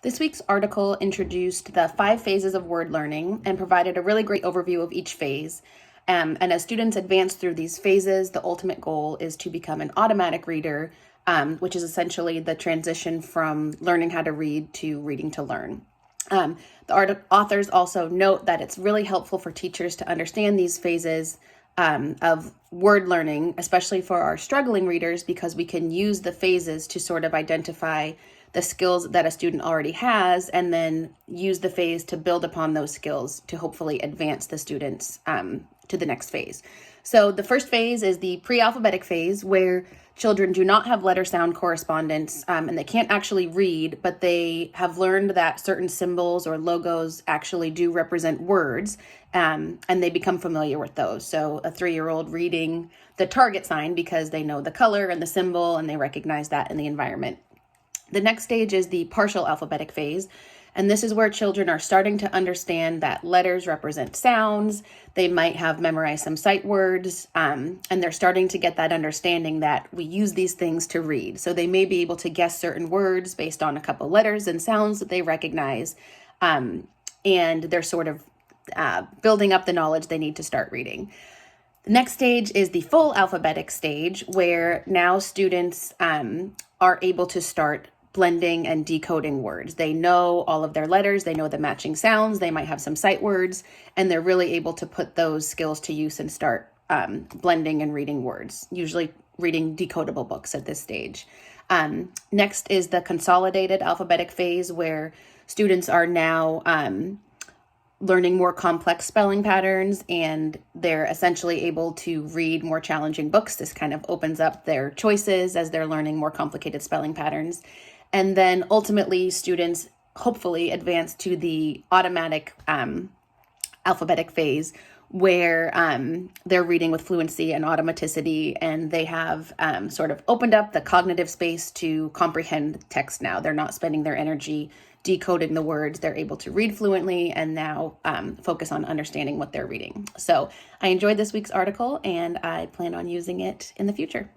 This week's article introduced the 5 phases of word learning and provided a really great overview of each phase. And as students advance through these phases, the ultimate goal is to become an automatic reader, which is essentially the transition from learning how to read to reading to learn. The authors also note that it's really helpful for teachers to understand these phases of word learning, especially for our struggling readers, because we can use the phases to sort of identify the skills that a student already has and then use the phase to build upon those skills to hopefully advance the students to the next phase. So the first phase is the pre-alphabetic phase, where children do not have letter sound correspondence and they can't actually read, but they have learned that certain symbols or logos actually do represent words, and they become familiar with those. So a 3-year-old reading the target sign because they know the color and the symbol and they recognize that in the environment. The next stage is the partial alphabetic phase, and this is where children are starting to understand that letters represent sounds. They might have memorized some sight words, and they're starting to get that understanding that we use these things to read. So they may be able to guess certain words based on a couple letters and sounds that they recognize, and they're sort of building up the knowledge they need to start reading. The next stage is the full alphabetic stage, where now students are able to start blending and decoding words. They know all of their letters, they know the matching sounds, they might have some sight words, and they're really able to put those skills to use and start blending and reading words, usually reading decodable books at this stage. Next is the consolidated alphabetic phase, where students are now learning more complex spelling patterns, and they're essentially able to read more challenging books. This kind of opens up their choices as they're learning more complicated spelling patterns. And then ultimately, students hopefully advance to the automatic alphabetic phase, where they're reading with fluency and automaticity, and they have sort of opened up the cognitive space to comprehend text now. They're not spending their energy decoding the words. They're able to read fluently and now focus on understanding what they're reading. So I enjoyed this week's article, and I plan on using it in the future.